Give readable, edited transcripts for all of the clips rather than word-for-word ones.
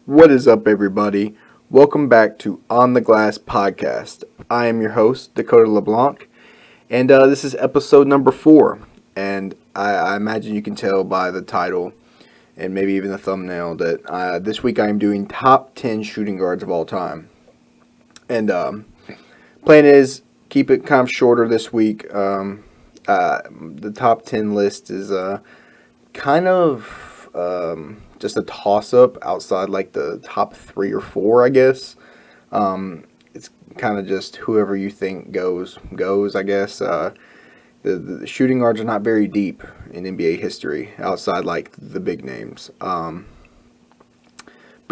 What is up, everybody? Welcome back to On the Glass Podcast. I am your host, Dakota LeBlanc, and this is episode number 4. And I imagine you can tell by the title and maybe even the thumbnail that this week I am doing top 10 shooting guards of all time. And plan is keep it kind of shorter this week. The top 10 list is kind of just a toss-up outside like the top 3 or 4, I guess. It's kind of just whoever you think goes, I guess. The shooting guards are not very deep in NBA history outside like the big names. But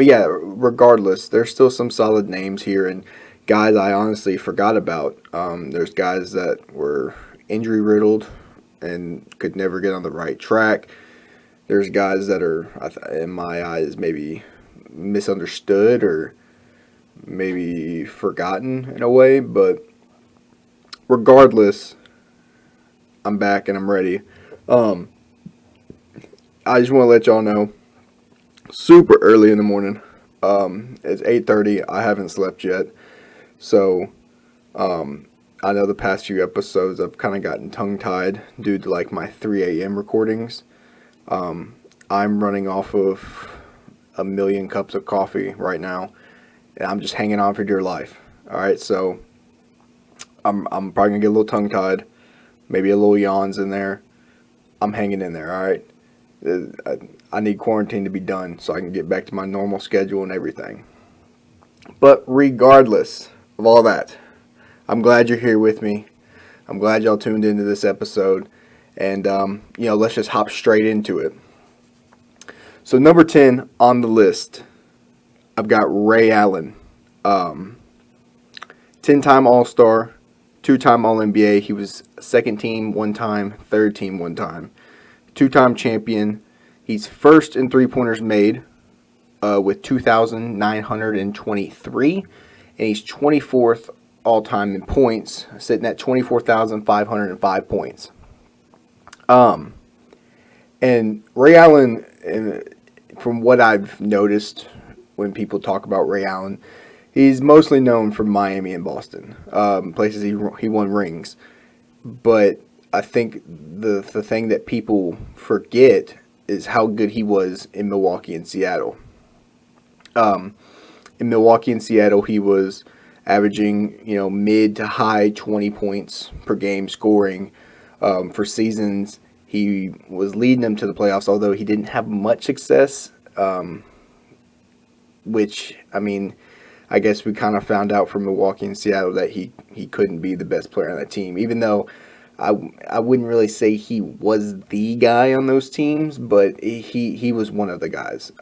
yeah, regardless, there's still some solid names here and guys I honestly forgot about. There's guys that were injury riddled and could never get on the right track. There's guys that are, in my eyes, maybe misunderstood or maybe forgotten in a way. But regardless, I'm back and I'm ready. I just want to let y'all know, super early in the morning. It's 8:30. I haven't slept yet. So, I know the past few episodes I've kind of gotten tongue-tied due to like my 3 a.m. recordings. I'm running off of a million cups of coffee right now, and I'm just hanging on for dear life. All right, so I'm probably gonna get a little tongue-tied, maybe a little yawns in there. I'm hanging in there. All right, I need quarantine to be done so I can get back to my normal schedule and everything. But regardless of all that, I'm glad you're here with me. I'm glad y'all tuned into this episode. And, let's just hop straight into it. So, number 10 on the list, I've got Ray Allen. 10-time All-Star, 2-time All-NBA. He was second team one time, third team one time. 2-time champion. He's first in three-pointers made with 2,923. And he's 24th all-time in points, sitting at 24,505 points. And Ray Allen, from what I've noticed when people talk about Ray Allen, he's mostly known from Miami and Boston, places he won rings. But I think the thing that people forget is how good he was in Milwaukee and Seattle. In Milwaukee and Seattle, he was averaging, mid to high 20 points per game scoring. For seasons, he was leading them to the playoffs, although he didn't have much success, which, I guess we kind of found out from Milwaukee and Seattle that he couldn't be the best player on that team, even though I wouldn't really say he was the guy on those teams, but he was one of the guys,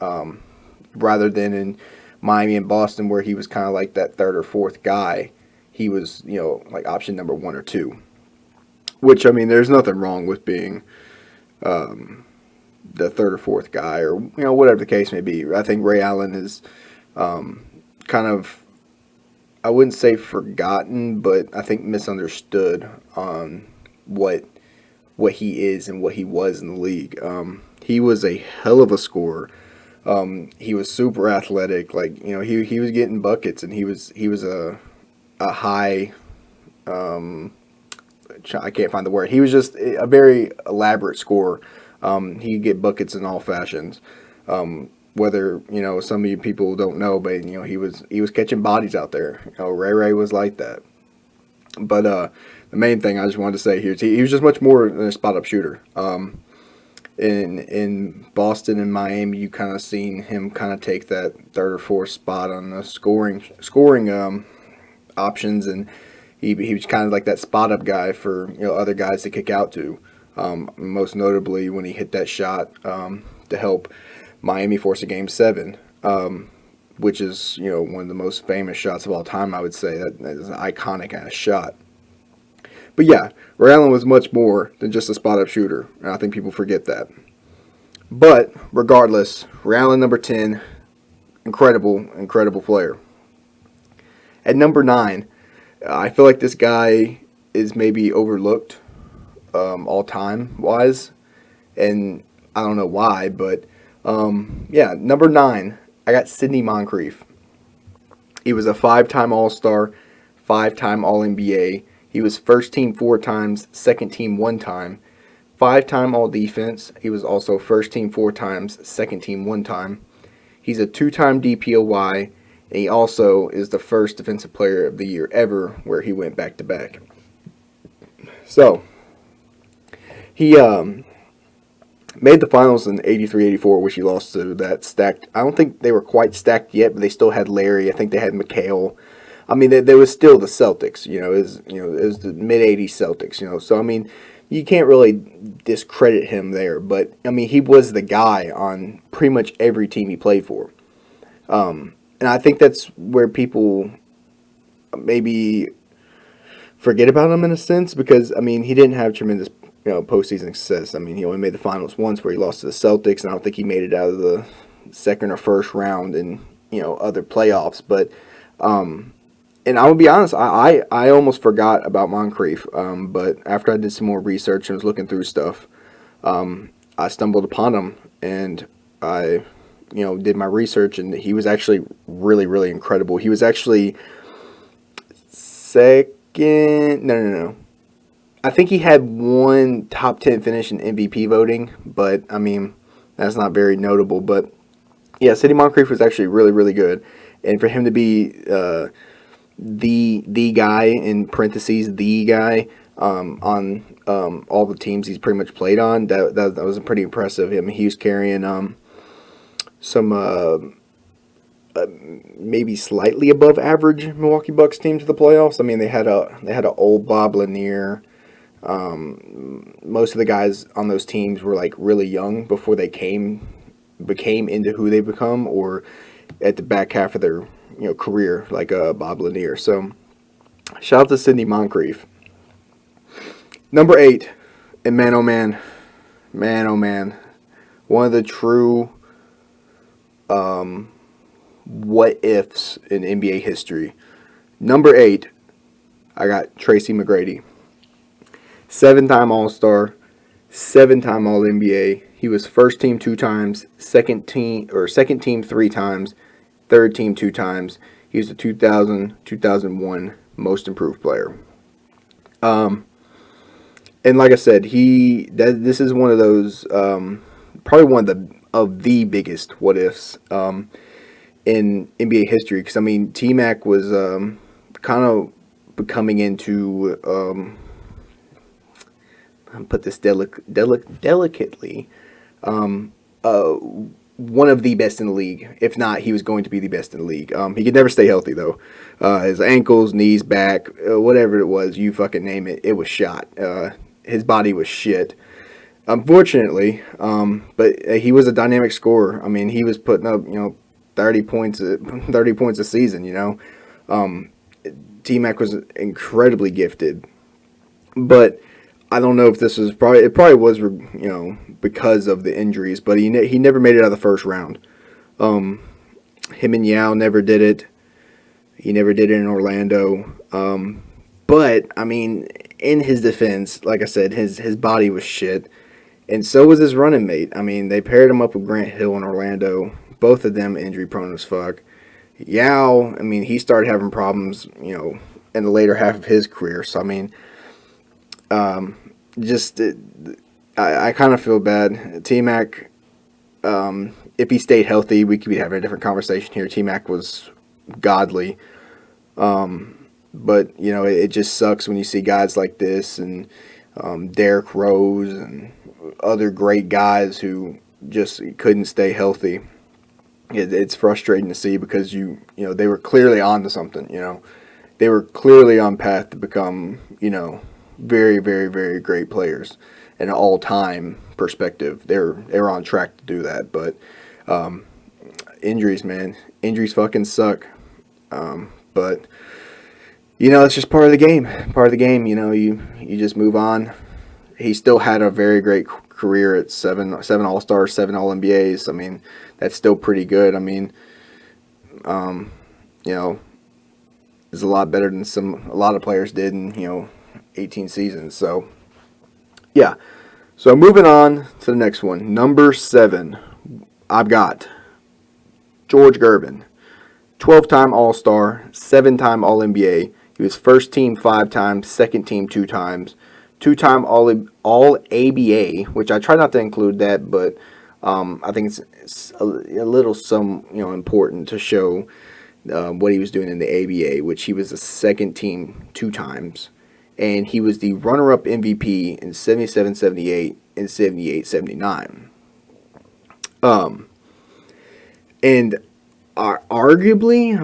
rather than in Miami and Boston where he was kind of like that third or fourth guy. He was, like option number 1 or 2. Which, there's nothing wrong with being the third or fourth guy or, whatever the case may be. I think Ray Allen is kind of, I wouldn't say forgotten, but I think misunderstood on what he is and what he was in the league. He was a hell of a scorer. He was super athletic. Like, he was getting buckets, and he was a high... I can't find the word. He was just a very elaborate scorer. He could get buckets in all fashions. Whether some of you people don't know, but he was catching bodies out there. Ray was like that. But the main thing I just wanted to say here is he was just much more than a spot up shooter. In Boston and Miami, you kind of seen him kind of take that third or fourth spot on the scoring options, and he was kind of like that spot up guy for other guys to kick out to. Most notably when he hit that shot to help Miami force a Game 7, which is one of the most famous shots of all time. I would say that is an iconic ass shot. But yeah, Ray Allen was much more than just a spot up shooter, and I think people forget that. But regardless, Ray Allen number 10, incredible player. At number 9. I feel like this guy is maybe overlooked all-time wise, and I don't know why, but number 9, I got Sidney Moncrief. He was a 5-time All-Star, 5-time All-NBA. He was first team 4 times, second team 1 time, 5-time All-Defense. He was also first team 4 times, second team 1 time. He's a 2-time DPOY, and he also is the first Defensive Player of the Year ever where he went back-to-back. So, he made the finals in 83-84, which he lost to that stacked. I don't think they were quite stacked yet, but they still had Larry. I think they had McHale. I mean, there was still the Celtics. It was the mid-'80s Celtics. So I mean, you can't really discredit him there. But I mean, he was the guy on pretty much every team he played for. And I think that's where people maybe forget about him in a sense, because I mean, he didn't have tremendous postseason success. I mean, he only made the finals once where he lost to the Celtics, and I don't think he made it out of the second or first round in other playoffs. But and I will be honest, I almost forgot about Moncrief. But after I did some more research and was looking through stuff, I stumbled upon him, and I did my research, and he was actually really, really incredible. He was actually second. No. I think he had one top 10 finish in MVP voting, but I mean, that's not very notable. But yeah, Sidney Moncrief was actually really, really good, and for him to be the guy, in parentheses, the guy on all the teams he's pretty much played on, that was pretty impressive. I mean, he was carrying some maybe slightly above average Milwaukee Bucks team to the playoffs. I mean, they had a old Bob Lanier. Most of the guys on those teams were like really young before they became into who they become, or at the back half of their career, like Bob Lanier. So shout out to Sidney Moncrief. Number 8, and man oh man, one of the true what ifs in NBA history. Number 8, I got Tracy McGrady. 7-time All-Star, 7-time All-NBA. He was first team 2 times, second team 3 times, third team 2 times. He was the 2000-2001 Most Improved Player. And like I said, this is one of those probably one of the biggest what ifs in NBA history, because I mean, T-Mac was kind of becoming into put this delicately, one of the best in the league. If not, he was going to be the best in the league. He could never stay healthy, though. His ankles, knees, back, whatever it was, you fucking name it, it was shot. His body was shit, unfortunately. But he was a dynamic scorer. I mean, he was putting up, 30 points a season, T-Mac was incredibly gifted. But I don't know if this was it probably was, because of the injuries, but he never made it out of the first round. Him and Yao never did it. He never did it in Orlando. But I mean, in his defense, like I said, his body was shit, and so was his running mate. I mean, they paired him up with Grant Hill in Orlando. Both of them injury prone as fuck. Yao, I mean, he started having problems, in the later half of his career. So I mean, I kind of feel bad. T-Mac, if he stayed healthy, we could be having a different conversation here. T-Mac was godly. But, it just sucks when you see guys like this, and Derrick Rose and other great guys who just couldn't stay healthy. It's frustrating to see, because they were clearly on to something. They were clearly on path to become, very, very, very great players in an all-time perspective. They were on track to do that, but injuries, man. Injuries fucking suck. But it's just part of the game. Part of the game. You just move on. He still had a very great career at seven All-Stars, 7 All-NBAs. I mean, that's still pretty good. I mean, is a lot better than a lot of players did in 18 seasons. So yeah. So moving on to the next one, number 7. I've got George Gervin, 12-time All-Star, 7-time All-NBA. He was first team 5 times, second team 2 times, 2-time All-ABA, which I try not to include that, but I think it's a little important to show what he was doing in the ABA, which he was the second team 2 times. And he was the runner-up MVP in 77-78 and 78-79. And arguably,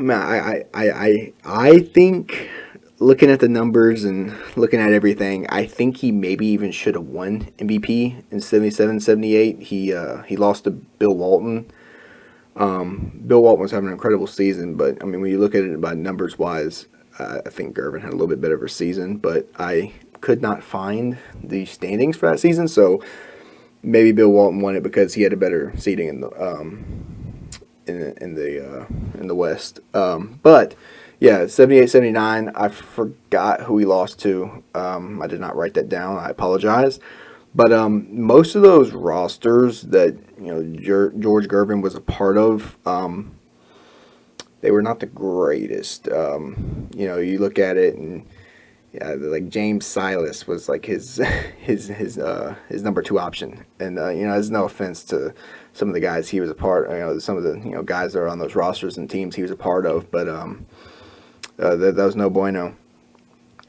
I think, looking at the numbers and looking at everything, I think he maybe even should have won MVP in 77-78. He lost to Bill Walton. Bill Walton was having an incredible season, but I mean, when you look at it by numbers wise, I think Gervin had a little bit better of a season, but I could not find the standings for that season, so maybe Bill Walton won it because he had a better seeding in the West. But yeah, 78-79. I forgot who he lost to. I did not write that down. I apologize. But most of those rosters that George Gervin was a part of, they were not the greatest. You look at it and like James Silas was like his number 2 option, and there's no offense to some of the guys he was a part. Some of the guys that are on those rosters and teams he was a part of, but that was no bueno.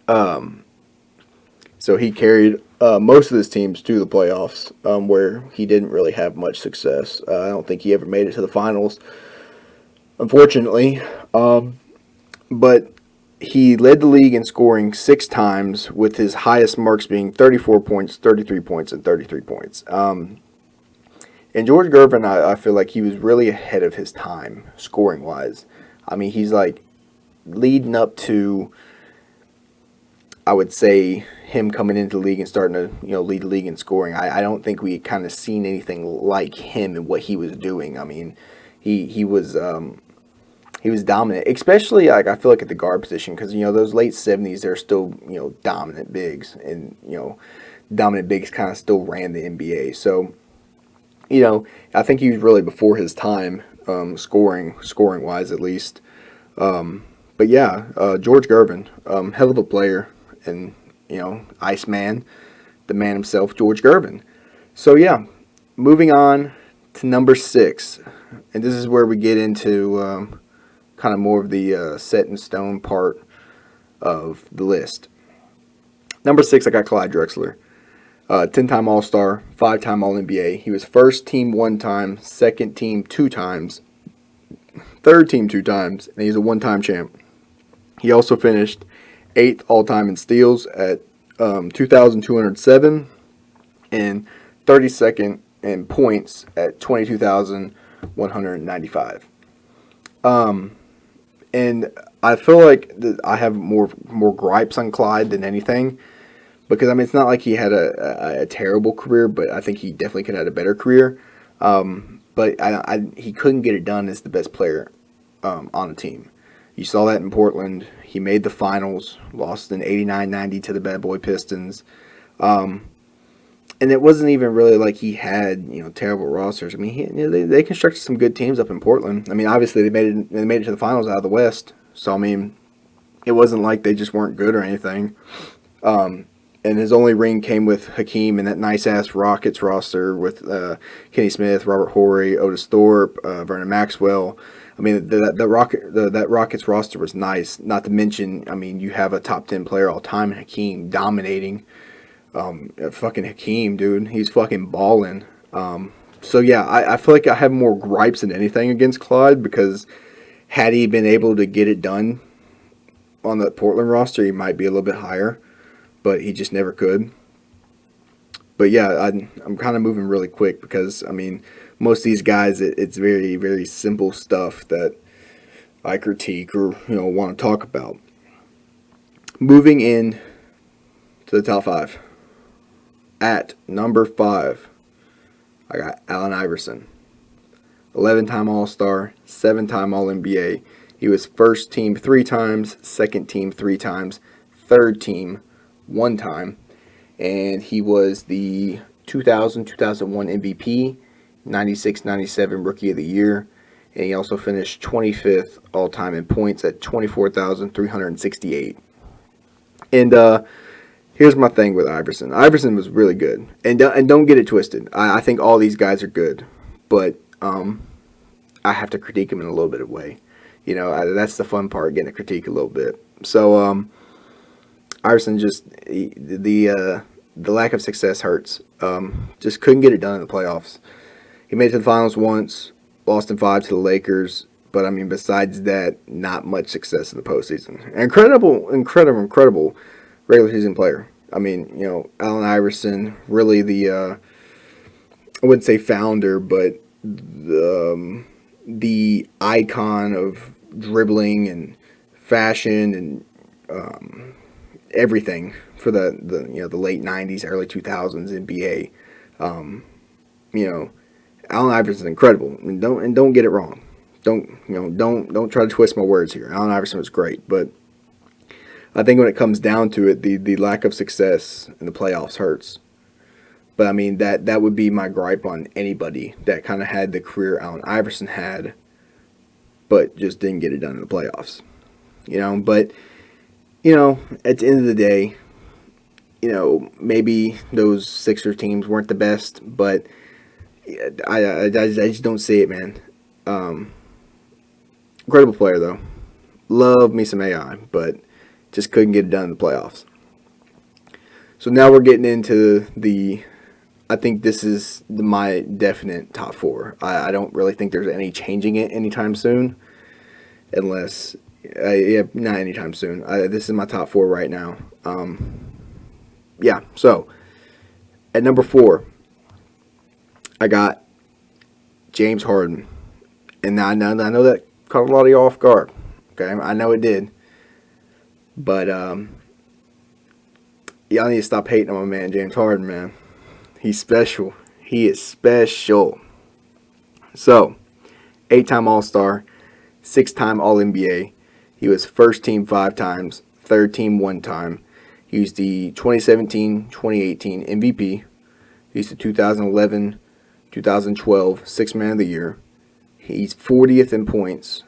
So he carried most of his teams to the playoffs, where he didn't really have much success. I don't think he ever made it to the finals, unfortunately. But he led the league in scoring 6 times, with his highest marks being 34 points, 33 points, and 33 points. And George Gervin, I feel like he was really ahead of his time, scoring-wise. I mean, he's like leading up to, I would say, him coming into the league and starting to lead the league in scoring. I don't think we kind of seen anything like him and what he was doing. I mean, he was dominant, especially like I feel like at the guard position, because those late 70s they're still dominant bigs, and dominant bigs kind of still ran the NBA. So I think he was really before his time, scoring wise at least. But yeah, George Gervin, hell of a player, and Iceman, the man himself, George Gervin. So yeah, moving on to number 6, and this is where we get into kind of more of the set in stone part of the list. Number 6, I got Clyde Drexler, 10-time All-Star, 5-time All-NBA. He was first team 1 time, second team 2 times, third team 2 times, and he's a 1-time champ. He also finished 8th all-time in steals at 2,207, and 32nd in points at 22,195. And I feel like I have more gripes on Clyde than anything, because I mean, it's not like he had a terrible career, but I think he definitely could have had a better career. But he couldn't get it done as the best player on the team. You saw that in Portland. He made the finals, lost in 89-90 to the Bad Boy Pistons. And it wasn't even really like he had terrible rosters. I mean, they constructed some good teams up in Portland. I mean, obviously they made it to the finals out of the West. So I mean, it wasn't like they just weren't good or anything. And his only ring came with Hakeem and that nice ass Rockets roster with Kenny Smith, Robert Horry, Otis Thorpe, Vernon Maxwell. I mean, that Rockets roster was nice. Not to mention, I mean, you have a top 10 player all time, Hakeem, dominating. Fucking Hakeem, dude, he's fucking balling. So yeah, I feel like I have more gripes than anything against Clyde, because had he been able to get it done on the Portland roster, he might be a little bit higher, but he just never could. But yeah, I'm kind of moving really quick, because I mean, most of these guys, it's very, very simple stuff that I critique or want to talk about. Moving in to the top 5. At number 5, I got Allen Iverson, 11-time All-Star, 7-time All-NBA. He was first team 3 times, second team 3 times, third team 1 time, and he was the 2000-2001 MVP, 96-97 Rookie of the Year, and he also finished 25th all-time in points at 24,368. And here's my thing with Iverson. Iverson was really good, and don't get it twisted. I think all these guys are good, but I have to critique him in a little bit of way. That's the fun part, getting to critique a little bit. So Iverson just the lack of success hurts. Just couldn't get it done in the playoffs. He made it to the finals once, lost in 5 to the Lakers, but I mean, besides that, not much success in the postseason. Incredible regular season player. I mean, Allen Iverson, really I wouldn't say founder, but the icon of dribbling and fashion and everything for the late 90s, early 2000s NBA. Allen Iverson is incredible, and don't get it wrong. Don't try to twist my words here. Allen Iverson was great, but I think when it comes down to it, the lack of success in the playoffs hurts. But I mean, that would be my gripe on anybody that kind of had the career Allen Iverson had, but just didn't get it done in the playoffs. But at the end of the day, maybe those Sixers teams weren't the best, but I just don't see it, man. Incredible player, though. Love me some AI, but just couldn't get it done in the playoffs. So now we're getting into I think this is my definite top 4. I don't really think there's any changing it anytime soon. Unless, not anytime soon. This is my top 4 right now. So at number 4, I got James Harden. And I know that caught a lot of you off guard. Okay, I know it did. But y'all need to stop hating on my man James Harden, man. He's special. He is special. So, 8-time All-Star, 6-time All-NBA. He was first team 5 times, third team 1 time. He was the 2017-2018 MVP. He's the 2011-2012 Sixth Man of the Year. He's 40th in points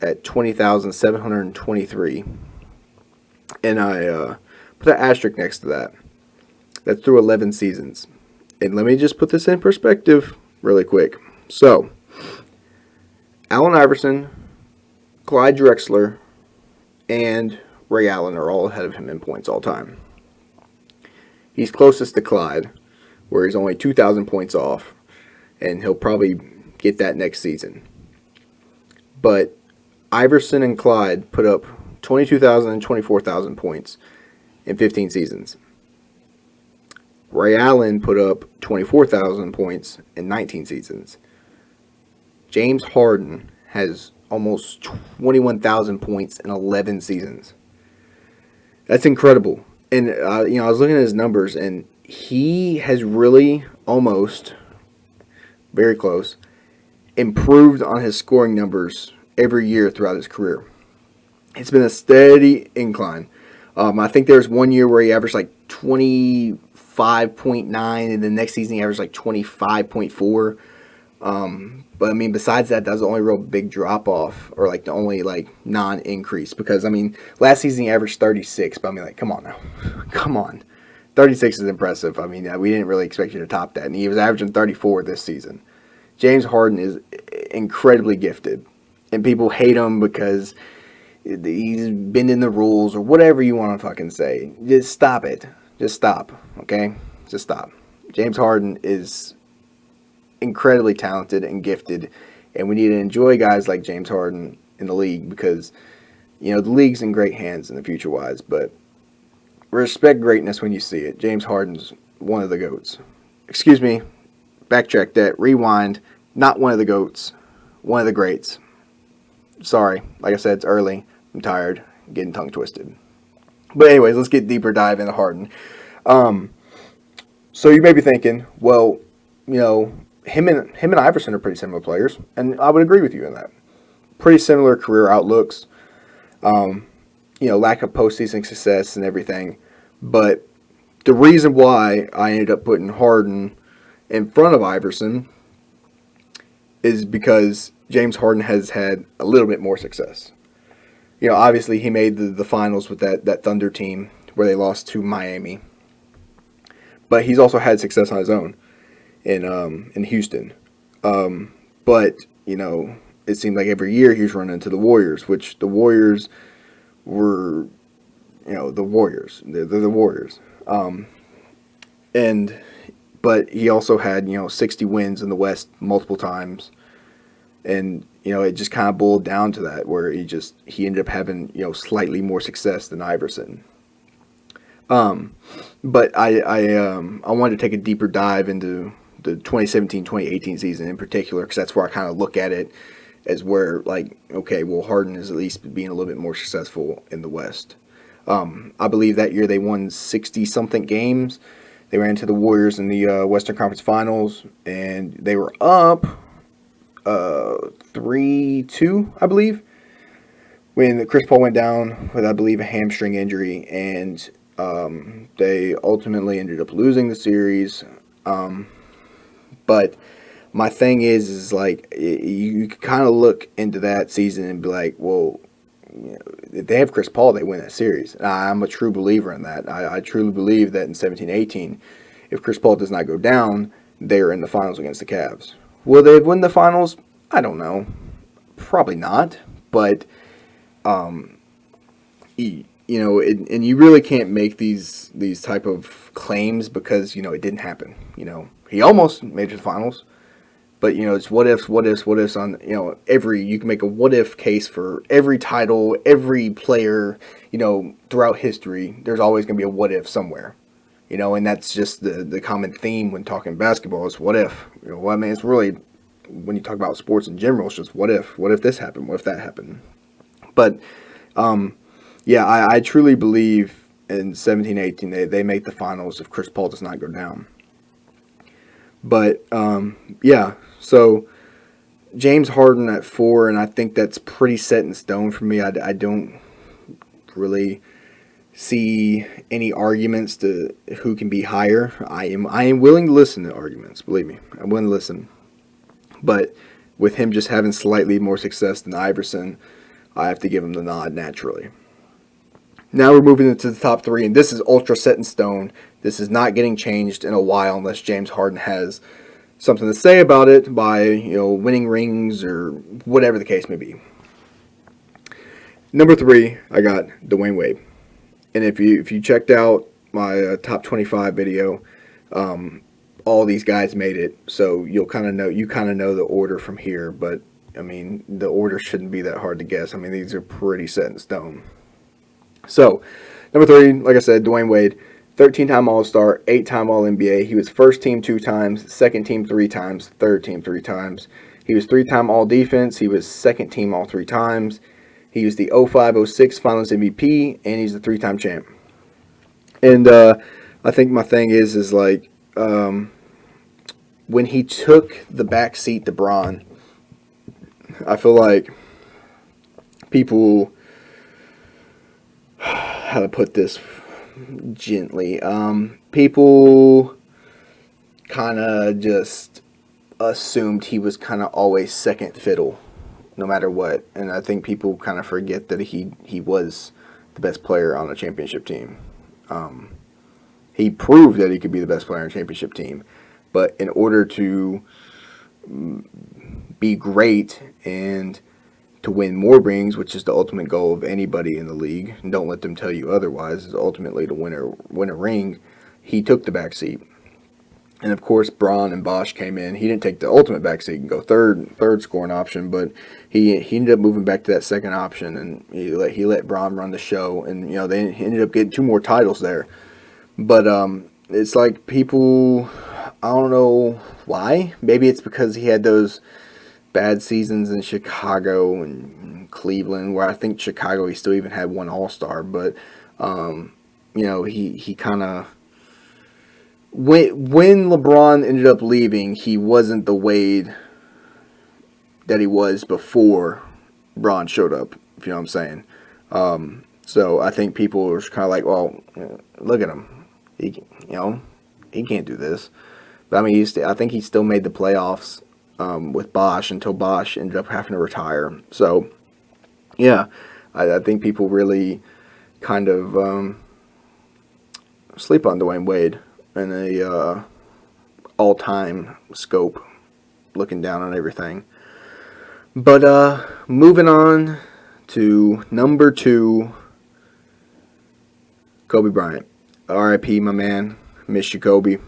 at 20,723. And I put an asterisk next to that. That's through 11 seasons. And let me just put this in perspective really quick. So, Allen Iverson, Clyde Drexler, and Ray Allen are all ahead of him in points all time. He's closest to Clyde, where he's only 2,000 points off, and he'll probably get that next season. But Iverson and Clyde put up 22,000 and 24,000 points in 15 seasons. Ray Allen put up 24,000 points in 19 seasons. James Harden has almost 21,000 points in 11 seasons. That's incredible. And I was looking at his numbers, and he has really almost, very close, improved on his scoring numbers every year throughout his career. It's been a steady incline. I think there was one year where he averaged like 25.9, and the next season he averaged like 25.4. But I mean, besides that, that was the only real big drop off, or like the only like non-increase. Because I mean, last season he averaged 36, but I mean, like, come on now, come on, 36 is impressive. I mean, we didn't really expect you to top that, and he was averaging 34 this season. James Harden is incredibly gifted, and people hate him because he's bending the rules or whatever you want to fucking say. Just stop it. Just stop, okay? Just stop. James Harden is incredibly talented and gifted, and we need to enjoy guys like James Harden in the league because, the league's in great hands in the future-wise, but respect greatness when you see it. James Harden's one of the GOATs. Excuse me, backtrack that, rewind, not one of the GOATs, one of the greats. Sorry, like I said, it's early. I'm tired, getting tongue twisted. But anyways, let's get deeper dive into Harden. So you may be thinking, well, him and Iverson are pretty similar players, and I would agree with you on that. Pretty similar career outlooks, lack of postseason success and everything. But the reason why I ended up putting Harden in front of Iverson is because James Harden has had a little bit more success. Obviously he made the finals with that Thunder team where they lost to Miami, but he's also had success on his own in Houston. But it seemed like every year he was running into the Warriors, which the Warriors were, the Warriors. They're the Warriors. And but he also had 60 wins in the West multiple times, and it just kind of boiled down to that where he ended up having slightly more success than Iverson. But I wanted to take a deeper dive into the 2017-2018 season in particular, because that's where I kind of look at it as where, like, okay, well, Harden is at least being a little bit more successful in the West. I believe that year they won 60-something games. They ran into the Warriors in the Western Conference Finals, and they were up 3-2, I believe, when Chris Paul went down with, I believe, a hamstring injury, and they ultimately ended up losing the series. But my thing is like, you kind of look into that season and be like, well, if they have Chris Paul, they win that series. And I'm a true believer in that. I truly believe that in 17-18, if Chris Paul does not go down, they're in the finals against the Cavs. Will they win the finals? I don't know. Probably not. But, and you really can't make these type of claims because, it didn't happen. He almost made it to the finals. But, it's what ifs on, you can make a what if case for every title, every player, throughout history. There's always going to be a what if somewhere, and that's just the common theme when talking basketball is what if. Well, I mean, it's really, when you talk about sports in general, it's just what if this happened, what if that happened. But, yeah, I truly believe in 17-18 they make the finals if Chris Paul does not go down. But, yeah, so James Harden at 4, and I think that's pretty set in stone for me. I don't really see any arguments to who can be higher. I am willing to listen to arguments, believe me. I'm willing to listen. But with him just having slightly more success than Iverson, I have to give him the nod naturally. Now we're moving into the top 3, and this is ultra set in stone. This is not getting changed in a while unless James Harden has something to say about it by, winning rings or whatever the case may be. Number 3, I got Dwyane Wade. And if you checked out my top 25 video, all these guys made it, so you kind of know the order from here. But I mean, the order shouldn't be that hard to guess. I mean, these are pretty set in stone. So, number 3, like I said, Dwyane Wade, 13-time All-Star, 8-time All-NBA. He was first team 2 times, second team 3 times, third team 3 times. He was 3-time All-Defense. He was second team all 3 times. He was the 05-06 Finals MVP, and he's the 3-time champ. And I think my thing is like, when he took the back seat to Bron, I feel like people, how to put this gently, people kind of just assumed he was kind of always second fiddle no matter what, and I think people kind of forget that he was the best player on a championship team. He proved that he could be the best player on a championship team, but in order to be great and to win more rings, which is the ultimate goal of anybody in the league, and don't let them tell you otherwise, is ultimately to win a ring, he took the back seat. And of course, Braun and Bosch came in. He didn't take the ultimate back seat and go third scoring option, but he ended up moving back to that second option, and he let Braun run the show, and they ended up getting 2 more titles there. But it's like people, I don't know why. Maybe it's because he had those bad seasons in Chicago and Cleveland, where I think Chicago he still even had 1 All-Star, but he kind of, when LeBron ended up leaving, he wasn't the Wade that he was before Bron showed up, if you know what I'm saying. So I think people were kind of like, well, look at him, he can't do this. But I mean, I think he still made the playoffs with Bosch until Bosch ended up having to retire. So, yeah, I think people really kind of sleep on Dwyane Wade in a all-time scope, looking down on everything. But moving on to number 2, Kobe Bryant. R.I.P. my man. Miss you, Kobe.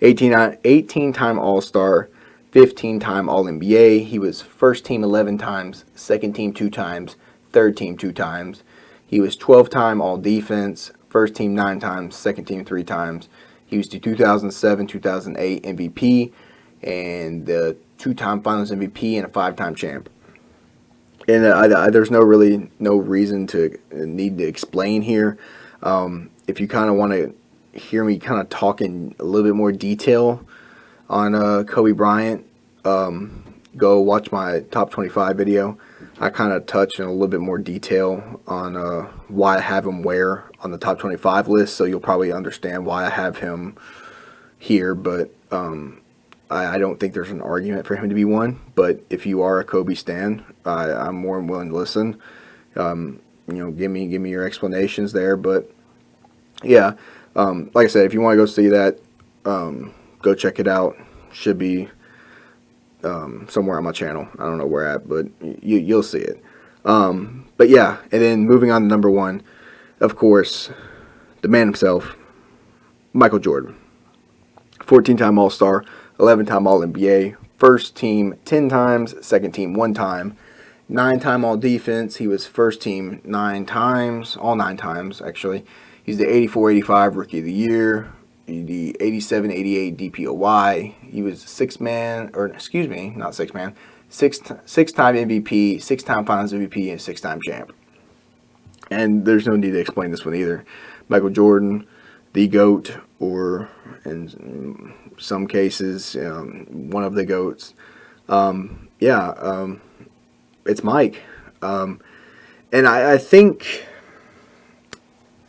18-time All-Star, 15-time All-NBA. He was first team 11 times, second team 2 times, third team 2 times. He was 12-time All-Defense, first team 9 times, second team 3 times. He was the 2007-2008 MVP and the 2-time Finals MVP and a 5-time champ. And there's no reason to need to explain here. If you kind of want to hear me kind of talk in a little bit more detail on Kobe Bryant, go watch my top 25 video. I kind of touch in a little bit more detail on why I have him where on the top 25 list, so you'll probably understand why I have him here. But I don't think there's an argument for him to be one. But if you are a Kobe stan, I'm more than willing to listen. Give me your explanations there. But yeah, like I said, if you want to go see that, go check it out. Should be somewhere on my channel. I don't know where at, but you'll see it. But yeah, and then moving on to number 1, of course, the man himself, Michael Jordan. 14-time All-Star, 11-time All-NBA, first team 10 times, second team 1 time, 9-time All-Defense. He was first team 9 times, all 9 times actually. He's the 84-85 Rookie of the Year, the 87-88 DPOY. He was six-time MVP, 6-time Finals MVP, and 6-time champ. And there's no need to explain this one either. Michael Jordan, the GOAT, or in some cases, one of the GOATs. It's Mike. And I think,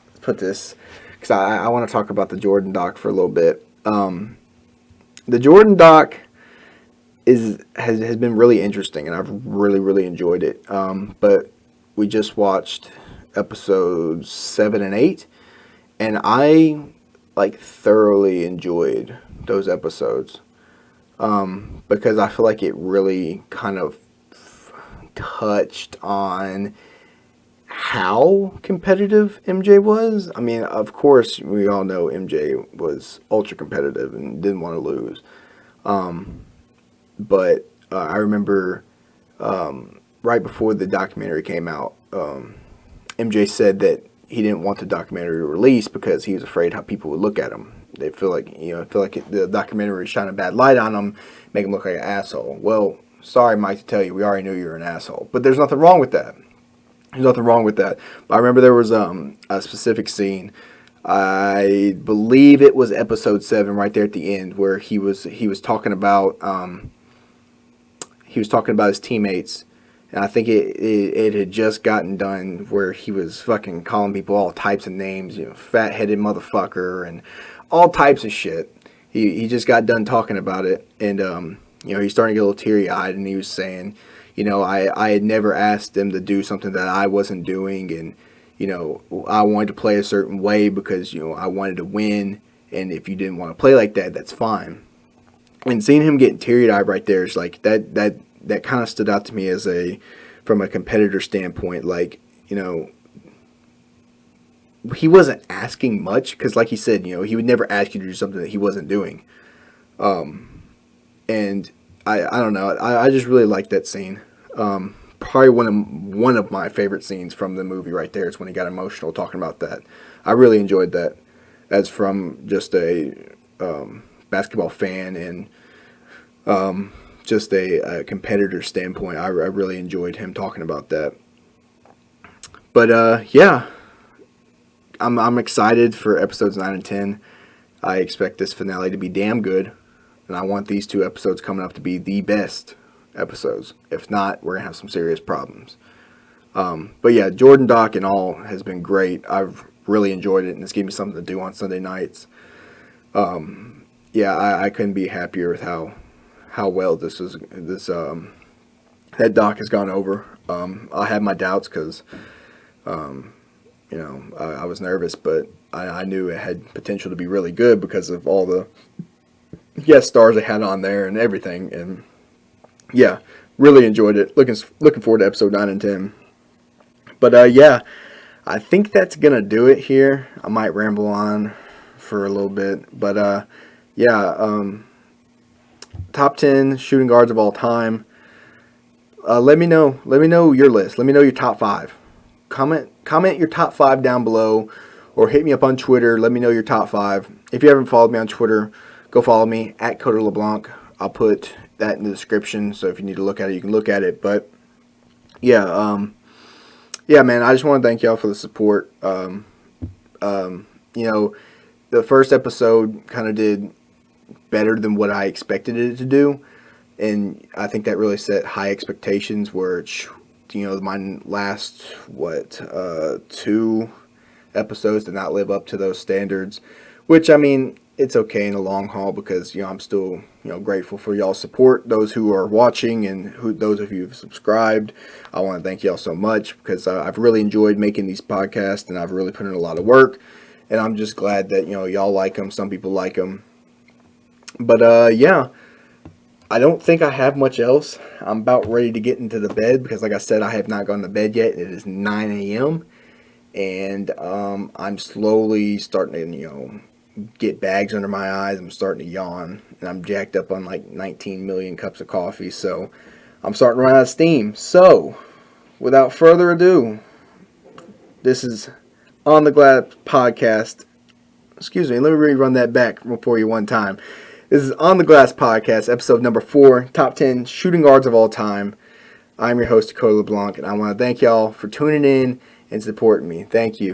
let's put this, because I want to talk about the Jordan doc for a little bit. The Jordan doc has been really interesting, and I've really enjoyed it. But we just watched episodes 7 and 8, and I thoroughly enjoyed those episodes because I feel like it really kind of touched on how competitive MJ was. I mean, of course, we all know MJ was ultra competitive and didn't want to lose. But I remember right before the documentary came out, MJ said that he didn't want the documentary released because he was afraid how people would look at him. They feel like the documentary is shining a bad light on him, make him look like an asshole. Well, sorry, Mike, to tell you, we already knew you were an asshole. But there's nothing wrong with that. There's nothing wrong with that. But I remember there was a specific scene. I believe it was episode 7, right there at the end, where he was talking about his teammates. And I think it had just gotten done where he was fucking calling people all types of names, fat-headed motherfucker and all types of shit. He just got done talking about it, and he's starting to get a little teary-eyed, and he was saying, I had never asked them to do something that I wasn't doing, and I wanted to play a certain way because I wanted to win, and if you didn't want to play like that, that's fine. And seeing him getting teary-eyed right there is like that kind of stood out to me from a competitor standpoint. He wasn't asking much because, like he said, he would never ask you to do something that he wasn't doing. And I don't know. I just really liked that scene. Probably one of my favorite scenes from the movie right there is when he got emotional talking about that. I really enjoyed that, as from just a basketball fan and just a competitor standpoint. I really enjoyed him talking about that. But yeah, I'm excited for episodes 9 and 10. I expect this finale to be damn good, and I want these 2 episodes coming up to be the best episodes. If not, we're gonna have some serious problems. But yeah, Jordan doc and all has been great. I've really enjoyed it, and it's given me something to do on Sunday nights. Yeah, I couldn't be happier with how how well that doc has gone over. I had my doubts because I was nervous, but I knew it had potential to be really good because of all the guest stars they had on there and everything. And yeah, really enjoyed it. Looking forward to episode 9 and 10. But yeah, I think that's gonna do it here. I might ramble on for a little bit, but yeah, top 10 shooting guards of all time. Let me know your list. Let me know your top 5. Comment your top 5 down below, or hit me up on Twitter. Let me know your top 5. If you haven't followed me on Twitter, go follow me at Coder LeBlanc. I'll put that in the description, so if you need to look at it, you can look at it. But yeah, yeah, man, I just want to thank y'all for the support. The first episode kind of did better than what I expected it to do, and I think that really set high expectations. Where my last 2 episodes did not live up to those standards, which I mean, it's okay in the long haul because I'm still grateful for y'all's support, those who are watching and those of you who've subscribed. I want to thank y'all so much because I've really enjoyed making these podcasts, and I've really put in a lot of work, and I'm just glad that y'all like them. Some people like them, but yeah, I don't think I have much else. I'm about ready to get into the bed because, like I said, I have not gone to bed yet. It is 9 a.m. and I'm slowly starting to get bags under my eyes. I'm starting to yawn, and I'm jacked up on like 19 million cups of coffee, so I'm starting to run out of steam. So without further ado, this is On the Glass Podcast. Excuse me, let me rerun that back for you one time. This is On the Glass Podcast, episode number 4, top 10 shooting guards of all time. I'm your host, Coder LeBlanc, and I want to thank y'all for tuning in and supporting me. Thank you.